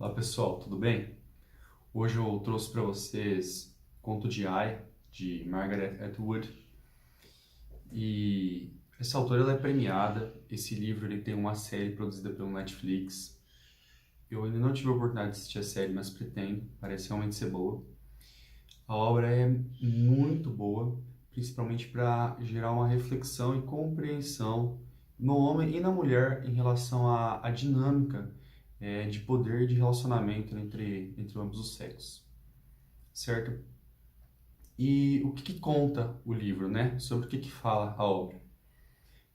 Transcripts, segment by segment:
Olá pessoal, tudo bem? Hoje eu trouxe para vocês Conto de Aia, de Margaret Atwood. E essa autora ela é premiada. Esse livro ele tem uma série produzida pelo Netflix. Eu ainda não tive a oportunidade de assistir a série, mas pretendo, parece realmente ser boa. A obra é muito boa, principalmente para gerar uma reflexão e compreensão no homem e na mulher em relação à dinâmica de poder e de relacionamento entre ambos os sexos, certo? E o que conta o livro, né? Sobre o que fala a obra?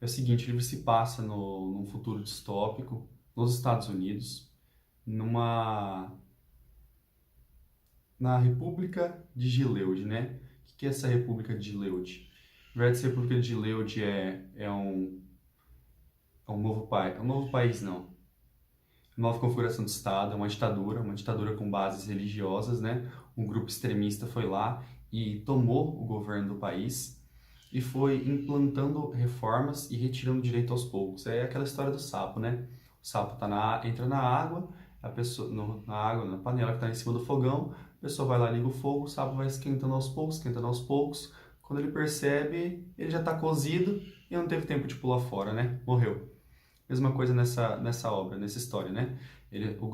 É o seguinte, o livro se passa num futuro distópico, nos Estados Unidos, numa na República de Gilead, né? O que é essa República de Gilead? Na verdade, essa República de Gilead é um novo país, é um novo país não, nova configuração de Estado, é uma ditadura com bases religiosas, né? Um grupo extremista foi lá e tomou o governo do país e foi implantando reformas e retirando direito aos poucos. É aquela história do sapo, né? O sapo entra na água, a pessoa na água, na panela que está em cima do fogão, a pessoa vai lá, liga o fogo, o sapo vai esquentando aos poucos, esquentando aos poucos. Quando ele percebe, ele já está cozido e não teve tempo de pular fora, né? Morreu. Mesma coisa nessa obra, nessa história, né?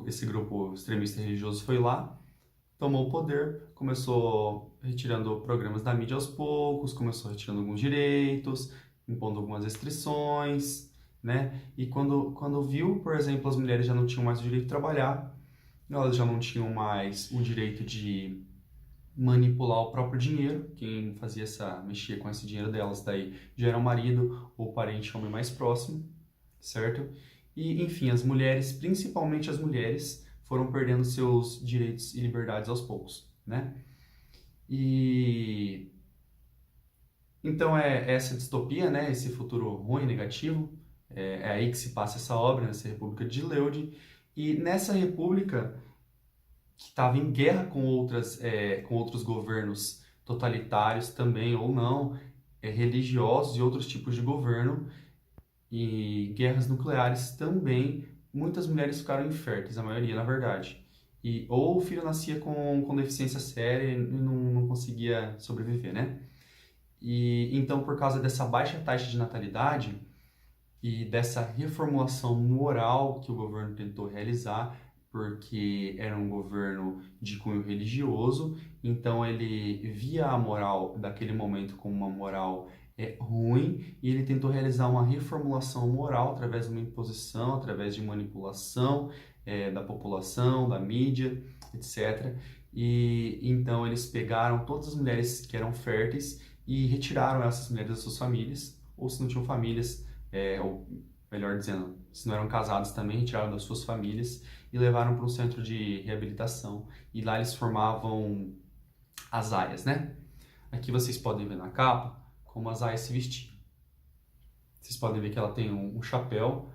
Esse grupo extremista religioso foi lá, tomou o poder, começou retirando programas da mídia aos poucos, começou retirando alguns direitos, impondo algumas restrições, né? E quando viu, por exemplo, as mulheres já não tinham mais o direito de trabalhar, elas já não tinham mais o direito de manipular o próprio dinheiro, quem mexia com esse dinheiro delas daí já era o marido ou o parente homem mais próximo, certo? E, enfim, as mulheres, principalmente as mulheres, foram perdendo seus direitos e liberdades aos poucos, né? E então é essa distopia, né? Esse futuro ruim, negativo, é aí que se passa essa obra, nessa República de Gilead. E nessa república que estava em guerra com outros governos totalitários também ou não, religiosos e outros tipos de governo, e guerras nucleares também, muitas mulheres ficaram inférteis, a maioria, na verdade. Ou o filho nascia com deficiência séria e não conseguia sobreviver, né? E então, por causa dessa baixa taxa de natalidade e dessa reformulação moral que o governo tentou realizar, porque era um governo de cunho religioso, então ele via a moral daquele momento como uma moral ruim e ele tentou realizar uma reformulação moral através de uma imposição, através de manipulação da população, da mídia, etc. E então eles pegaram todas as mulheres que eram férteis e retiraram essas mulheres das suas famílias, ou se não tinham famílias, ou melhor dizendo, se não eram casados também, retiraram das suas famílias e levaram para um centro de reabilitação. E lá eles formavam as aias, né? Aqui vocês podem ver na capa como as aias se vestiam. Vocês podem ver que ela tem um chapéu.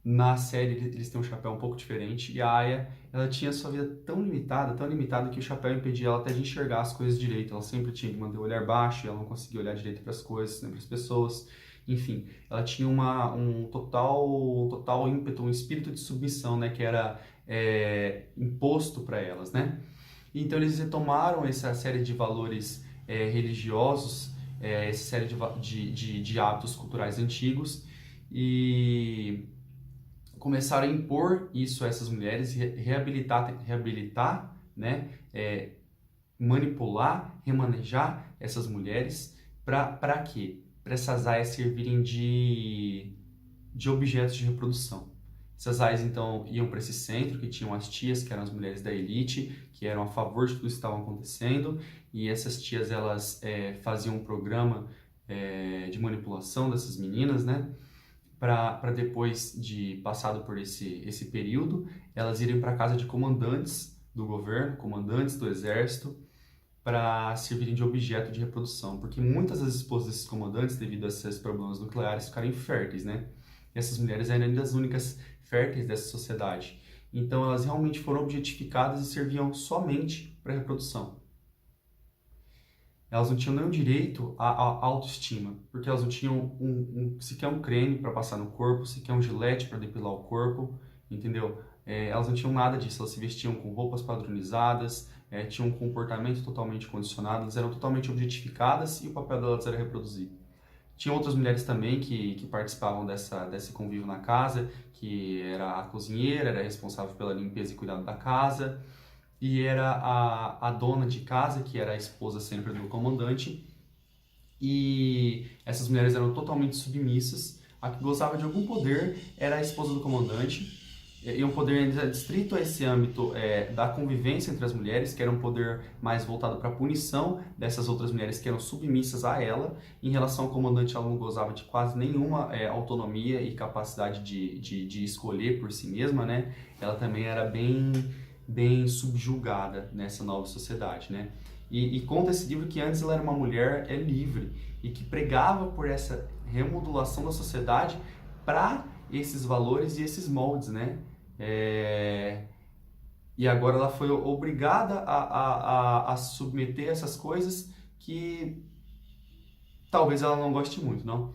Na série eles têm um chapéu um pouco diferente e a Aya, ela tinha sua vida tão limitada que o chapéu impedia ela até de enxergar as coisas direito. Ela sempre tinha que manter o olhar baixo, e ela não conseguia olhar direito para as coisas, nem para as pessoas. Enfim, ela tinha um total ímpeto, um espírito de submissão, né, que era imposto para elas, né? Então eles retomaram essa série de valores religiosos, essa série de hábitos culturais antigos e começaram a impor isso a essas mulheres, reabilitar, né, manipular, remanejar essas mulheres para quê? Para essas aias servirem de objetos de reprodução. Essas aias então iam para esse centro que tinham as tias, que eram as mulheres da elite, que eram a favor de tudo que estava acontecendo, e essas tias elas faziam um programa de manipulação dessas meninas, né? Para depois de passado por esse período, elas irem para a casa de comandantes do governo, comandantes do exército, para servirem de objeto de reprodução, porque muitas das esposas desses comandantes, devido a esses problemas nucleares, ficaram inférteis, né? E essas mulheres eram ainda as únicas férteis dessa sociedade. Então elas realmente foram objetificadas e serviam somente para reprodução. Elas não tinham nenhum direito à autoestima, porque elas não tinham sequer um creme para passar no corpo, sequer um gilete para depilar o corpo, entendeu? elas não tinham nada disso, elas se vestiam com roupas padronizadas, tinham um comportamento totalmente condicionado, elas eram totalmente objetificadas e o papel delas era reproduzir. Tinha outras mulheres também que participavam desse convívio na casa, que era a cozinheira, era responsável pela limpeza e cuidado da casa, e era a dona de casa, que era a esposa sempre do comandante, e essas mulheres eram totalmente submissas. A que gozava de algum poder era a esposa do comandante, e um poder ainda distrito a esse âmbito da convivência entre as mulheres, que era um poder mais voltado para a punição dessas outras mulheres que eram submissas a ela. Em relação ao comandante, ela não gozava de quase nenhuma autonomia e capacidade de escolher por si mesma, né? Ela também era bem subjugada nessa nova sociedade, né? E conta esse livro que antes ela era uma mulher livre e que pregava por essa remodulação da sociedade para esses valores e esses moldes, né? E agora ela foi obrigada a submeter essas coisas que talvez ela não goste muito, não?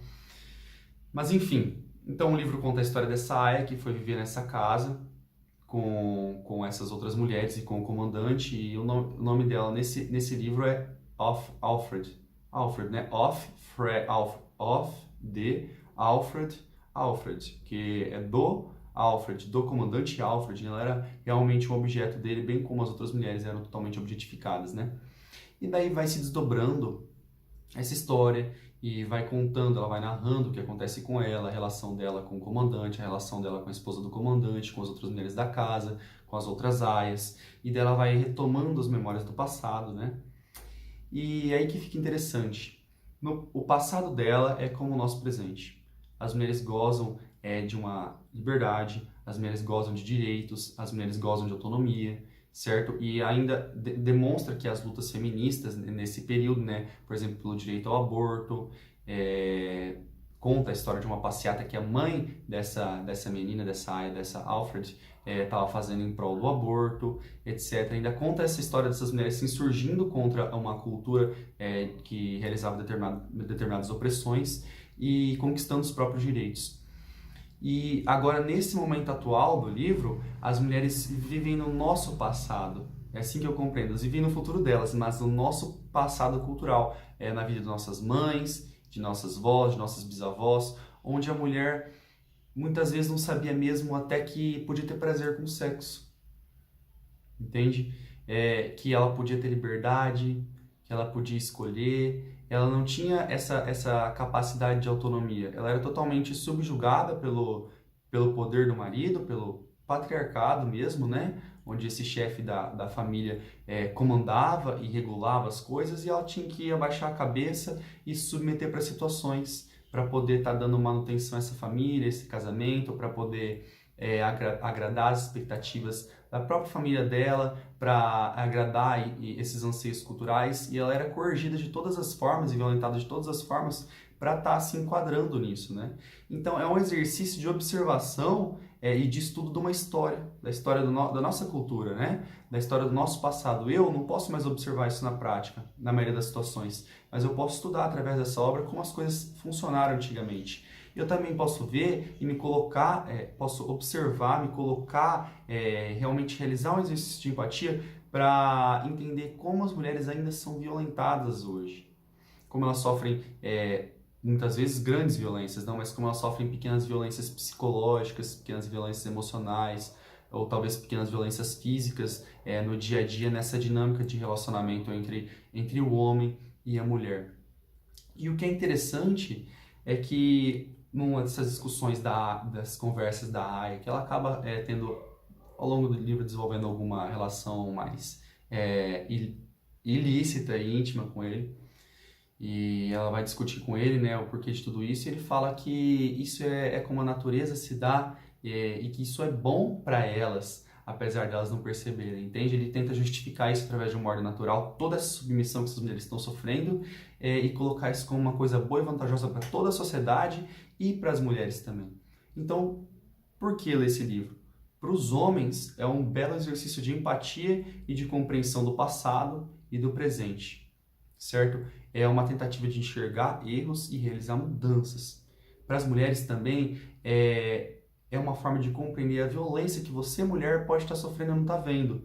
Mas enfim, então o livro conta a história dessa Aya que foi viver nessa casa com essas outras mulheres e com o comandante, e o nome dela nesse livro é Alfred, né? Alfred, que é do Alfred, do comandante Alfred. Ela era realmente um objeto dele, bem como as outras mulheres eram totalmente objetificadas, né? E daí vai se desdobrando essa história e vai contando, ela vai narrando o que acontece com ela, a relação dela com o comandante, a relação dela com a esposa do comandante, com as outras mulheres da casa, com as outras aias, e dela vai retomando as memórias do passado, né? E aí que fica interessante. O passado dela é como o nosso presente. As mulheres gozam de uma liberdade, as mulheres gozam de direitos, as mulheres gozam de autonomia, certo? E ainda demonstra que as lutas feministas nesse período, né, por exemplo, pelo direito ao aborto, conta a história de uma passeata que a mãe dessa menina, dessa Aya, dessa Alfred, estava fazendo em prol do aborto, etc. Ainda conta essa história dessas mulheres se insurgindo contra uma cultura que realizava determinadas opressões e conquistando os próprios direitos. E agora, nesse momento atual do livro, as mulheres vivem no nosso passado. É assim que eu compreendo. Elas vivem no futuro delas, mas no nosso passado cultural. Na vida de nossas mães, de nossas vós, de nossas bisavós, onde a mulher muitas vezes não sabia mesmo até que podia ter prazer com o sexo. Entende? Que ela podia ter liberdade, que ela podia escolher. Ela não tinha essa capacidade de autonomia. Ela era totalmente subjugada pelo poder do marido, pelo patriarcado mesmo, né? Onde esse chefe da família comandava e regulava as coisas, e ela tinha que abaixar a cabeça e se submeter para situações para poder estar dando manutenção a essa família, esse casamento, para poder agradar as expectativas da própria família dela, para agradar esses anseios culturais, e ela era coercida de todas as formas e violentada de todas as formas para estar se enquadrando nisso, né? Então é um exercício de observação e de estudo de uma história, da história da nossa cultura, né? Da história do nosso passado. Eu não posso mais observar isso na prática, na maioria das situações, mas eu posso estudar através dessa obra como as coisas funcionaram antigamente. Eu também posso ver e me colocar, posso observar, me colocar, realmente realizar um exercício de empatia para entender como as mulheres ainda são violentadas hoje. Como elas sofrem, muitas vezes, grandes violências, não, mas como elas sofrem pequenas violências psicológicas, pequenas violências emocionais, ou talvez pequenas violências físicas no dia a dia, nessa dinâmica de relacionamento entre o homem e a mulher. E o que é interessante é que numa dessas discussões das conversas da Aya, que ela acaba tendo ao longo do livro desenvolvendo alguma relação mais ilícita e íntima com ele, e ela vai discutir com ele, né, o porquê de tudo isso, e ele fala que isso é como a natureza se dá e que isso é bom para elas, apesar delas não perceberem, entende? Ele tenta justificar isso através de uma ordem natural, toda essa submissão que essas mulheres estão sofrendo, e colocar isso como uma coisa boa e vantajosa para toda a sociedade e para as mulheres também. Então, por que ler esse livro? Para os homens, é um belo exercício de empatia e de compreensão do passado e do presente, certo? É uma tentativa de enxergar erros e realizar mudanças. Para as mulheres também, é é uma forma de compreender a violência que você, mulher, pode estar sofrendo e não está vendo.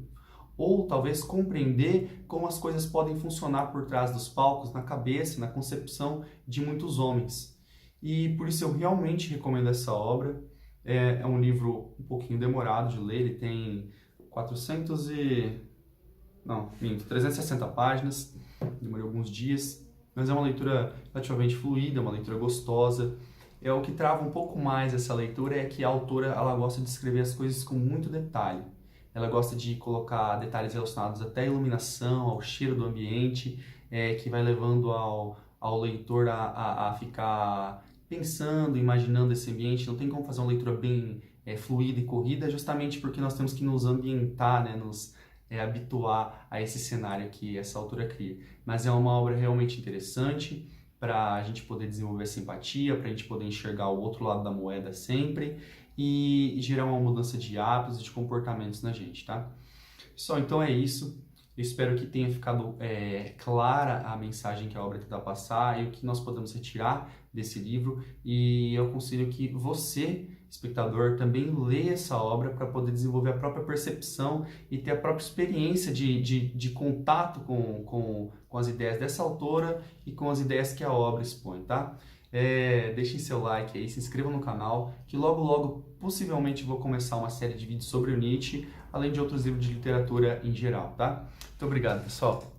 Ou talvez compreender como as coisas podem funcionar por trás dos palcos, na cabeça, na concepção de muitos homens. E por isso eu realmente recomendo essa obra. É um livro um pouquinho demorado de ler, ele tem 360 páginas, demorei alguns dias, mas é uma leitura relativamente fluida, uma leitura gostosa. O que trava um pouco mais essa leitura é que a autora ela gosta de escrever as coisas com muito detalhe. Ela gosta de colocar detalhes relacionados até à iluminação, ao cheiro do ambiente, que vai levando ao leitor a ficar pensando, imaginando esse ambiente. Não tem como fazer uma leitura bem fluida e corrida, justamente porque nós temos que nos ambientar, né, nos habituar a esse cenário que essa autora cria. Mas é uma obra realmente interessante para a gente poder desenvolver simpatia, para a gente poder enxergar o outro lado da moeda sempre e gerar uma mudança de hábitos e de comportamentos na gente, tá? Pessoal, então é isso. Eu espero que tenha ficado clara a mensagem que a obra tenta passar e o que nós podemos retirar desse livro. E eu aconselho que você, espectador, também leia essa obra para poder desenvolver a própria percepção e ter a própria experiência de contato com as ideias dessa autora e com as ideias que a obra expõe, tá? Deixem seu like aí, se inscrevam no canal, que logo logo possivelmente vou começar uma série de vídeos sobre o Nietzsche, além de outros livros de literatura em geral, tá? Muito obrigado, pessoal!